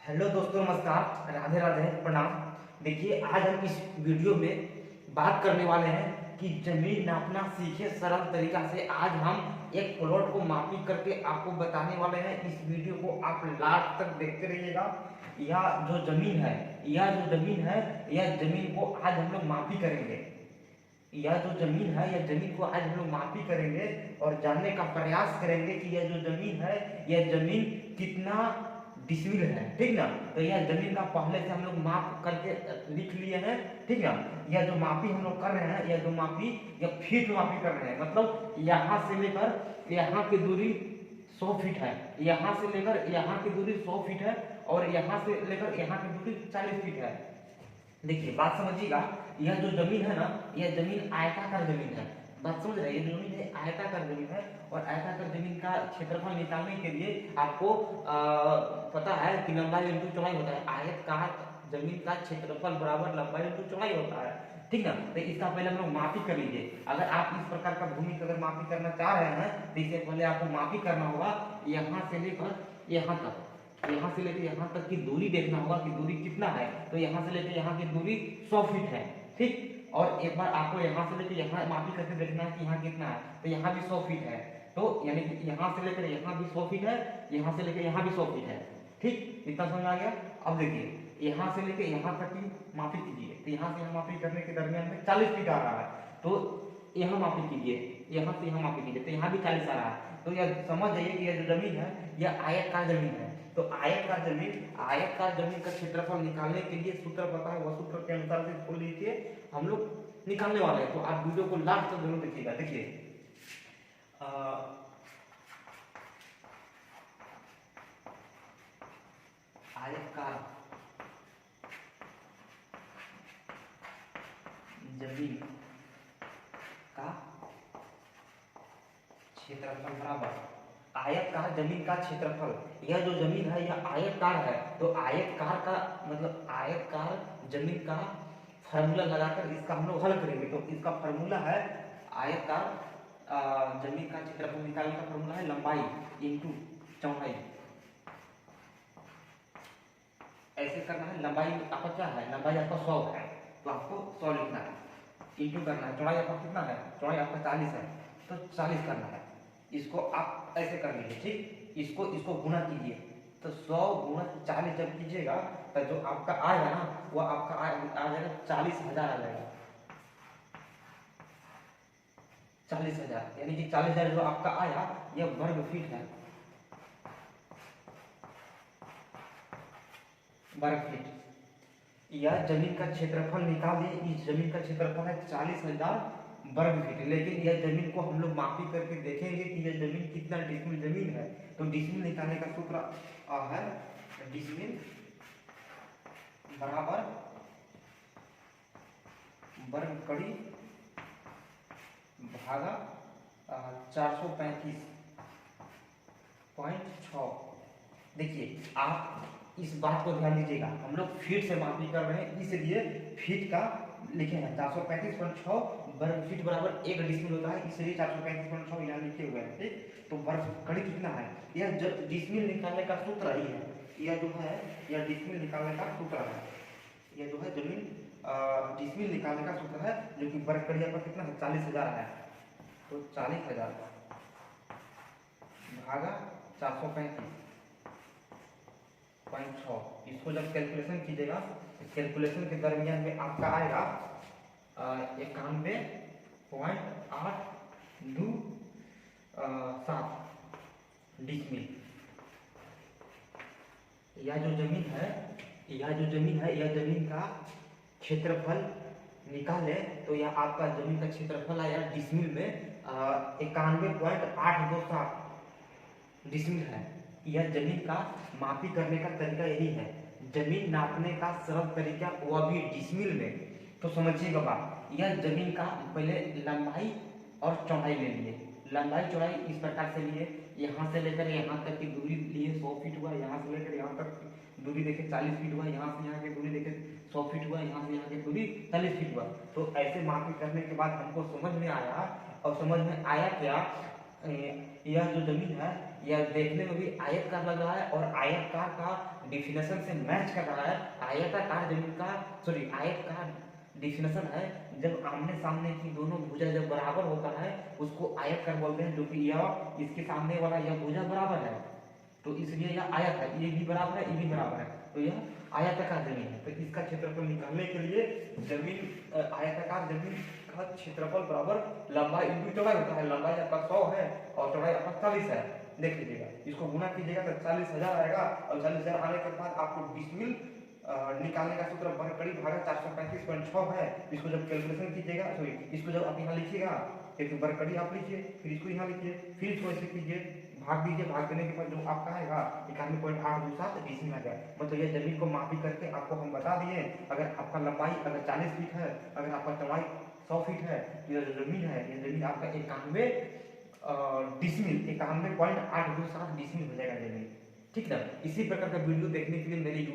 Hello दोस्तों, नमस्कार, राधे राधे, प्रणाम। देखिए, आज हम इस वीडियो में बात करने वाले हैं कि जमीन नापना सीखे सरल तरीका से। आज हम एक प्लॉट को मापी करके आपको बताने वाले हैं। इस वीडियो को आप लास्ट तक देखते रहिएगा। यह जो जमीन है यह जमीन को आज हम लोग मापी करेंगे। यह जो जमीन है यह जमीन को आज हम लोग मापी करेंगे और जानने का प्रयास करेंगे कि यह जो जमीन है यह जमीन कितना डिसमिल है। ठीक ना। तो यह जमीन का पहले से हम लोग माप करके लिख लिए हैं। ठीक ना। यह जो मापी हम लोग कर रहे हैं, यह जो मापी यह फीट में मापी कर रहे हैं। मतलब यहाँ से लेकर यहाँ की दूरी 100 फीट है, यहाँ से लेकर यहाँ की दूरी 100 फीट है और यहाँ से लेकर यहाँ की दूरी 40 फीट है। देखिए, बात समझिएगा। यह जो जमीन है ना, यह जमीन आयताकार जमीन है। बात समझ रहे हैं। ये जो जमीन है आयताकार जमीन है और आयताकार जमीन का क्षेत्रफल निकालने के लिए आपको पता है कि लंबाई इंटू चौड़ाई होता है। आयताकार जमीन का क्षेत्रफल बराबर लंबाई इंटू चौड़ाई होता है। ठीक ना। तो इसका पहले हम लोग मापी कर लीजिए। अगर आप इस प्रकार का भूमि की अगर मापी करना चाह रहे हैं तो इससे पहले आपको मापी करना होगा यहाँ से लेकर यहाँ तक। यहाँ से लेकर यहाँ तक की दूरी देखना होगा कि दूरी कितना है। तो यहाँ से लेकर यहाँ की दूरी 100 फीट है। ठीक। और एक बार आपको यहाँ से लेकर यहाँ मापी करके देखना है कि यहाँ कितना है। तो यहाँ भी 100 फीट है। तो यानी कि यहाँ से लेकर यहाँ भी 100 फीट है, यहाँ से लेकर यहाँ भी 100 फीट है। ठीक, इतना समझ आ गया। अब देखिए, यहाँ से लेकर यहाँ तक की मापी कीजिए। तो यहाँ से यहाँ मापी करने के दरमियान में 40 फीट आ रहा है। तो यहाँ मापी कीजिए, यहाँ से यहाँ मापी कीजिए, तो यहाँ भी 40 आ रहा है। तो यह समझ जाइए कि यह जो जमीन है यह आयताकार जमीन है। तो आयताकार जमीन का क्षेत्रफल निकालने के लिए सूत्र पता है, वह सूत्र के अनुसार से इसको लीजिए हम लोग निकालने वाले हैं। तो आप वीडियो को लास्ट तक जरूर देखिएगा। देखिए, आयताकार जमीन का क्षेत्रफल बराबर आयतकार जमीन का क्षेत्रफल। यह जो जमीन है यह आयतकार है। तो आयतकार का मतलब आयतकार जमीन का फार्मूला लगाकर इसका हम लोग हल करेंगे। तो इसका फार्मूला है आयतकार जमीन का क्षेत्रफल निकालने का फार्मूला है लंबाई इंटू चौड़ाई। ऐसे करना है। लंबाई आपका क्या है? लंबाई आपका 100 है, तो आपको 100 लिखना है। इंटू करना है। चौड़ाई आपका कितना है? चौड़ाई आपका 40 है, तो 40 करना है। इसको आप ऐसे कर लीजिए। ठीक, इसको गुणा कीजिए। तो 100 गुणा 40 जब कीजिएगा तो जो आपका आएगा ना वो आपका आ जाएगा 40,000 आ जाएगा। 40,000 यानी कि 40,000 जो आपका आया यह वर्ग फीट है। वर्ग फीट। यह जमीन का क्षेत्रफल निकाल दिए। इस जमीन का क्षेत्रफल है 40,000 वर्ग फीट। लेकिन यह जमीन को हम लोग मापी करके देखेंगे कि यह जमीन कितना डिसमिल जमीन है। तो डिसमिल निकालने का सूत्र है डिसमिल बराबर वर्ग कड़ी भागा 435.6। देखिए, आप इस बात को ध्यान दीजिएगा। हम लोग फीट से मापी कर रहे हैं, इसलिए फीट का लिखे हैं 435.6 वर्ग फीट बराबर 1 डिसमिल होता है, इसलिए 435.6 यहाँ लिखे हुए हैं। ठीक, तो वर्ग कड़ी कितना है? यह डिसमिल निकालने का सूत्र ही है। यह जो है यह डिसमिल निकालने का सूत्र है। यह जो है जमीन डिसमिल निकालने का सूत्र है, जो कि वर्ग कड़ी आपका कितना है? 40,000 है। तो 40,000 भागा 435.6। इसको जब कैलकुलेशन कीजिएगा तो कैलकुलेशन के दरमियान में आपका आएगा 91.827 डिसमिल। यह जो जमीन है यह जमीन का क्षेत्रफल निकाले तो यह आपका जमीन का क्षेत्रफल आया डिसमिल में 91.827 डिसमिल है। यह जमीन का मापी करने का तरीका यही है। जमीन नापने का सरल तरीका वह भी डिसमिल में। तो समझिएगा बात। यह जमीन का पहले लंबाई और चौड़ाई ले लिए। लंबाई चौड़ाई इस प्रकार से लिए, यहाँ से लेकर यहाँ तक की दूरी लिए 100 फीट हुआ, यहाँ से लेकर यहाँ तक दूरी देखे 40 फीट हुआ, यहाँ से यहाँ की दूरी देखे 100 फीट हुआ, यहाँ से यहाँ की दूरी 40 फीट हुआ। तो ऐसे मापी करने के बाद हमको समझ में आया, और समझ में आया क्या, यह जो जमीन है यह देखने में भी आयतकार लग रहा है और आयतकार का डिफिनेशन से मैच कर रहा है। आयताकार जमीन का आयतकार डिफिनेशन है जब आमने सामने की दोनों भुजा जब बराबर होता है उसको आयतकार बोलते हैं, जो कि यह इसके सामने वाला यह भुजा बराबर है तो इसलिए यह आयत है, ये भी बराबर है, ये भी बराबर है, तो यह आयताकार जमीन है। तो इसका क्षेत्रफल निकालने के लिए आयताकार जमीन का क्षेत्रफल बराबर लंबाई इंटू चौड़ाई होता है। लंबाई आपका 100 है और चौड़ाई आपका 40 है। देख लीजिएगा, इसको गुना कीजिएगा तो 40,000 आएगा और 40,000 आने के बाद आपको डिसमिल निकालने का सूत्र वर्ग भागा 435.6 है। इसको जब कैलकुलेशन कीजिएगा, इसको जब आप यहाँ लिखिएगा एक वर्ग आप लीजिए, फिर इसको यहाँ लिखिए, फिर इसको ऐसे कीजिए, भाग दीजिए, भाग देने के बाद जो आपका आएगा 91.827 डिसमिल आ गया। मतलब यह जमीन को मापी करके आपको हम बता दिए। अगर आपका लंबाई अगर 40 फीट है, अगर आपका चौड़ाई 100 फीट है, तो यह जो जमीन है ये जमीन आपका 91.827 डिसमिल हो जाएगा जमीन। ठीक ना। इसी प्रकार का वीडियो देखने के लिए मेरी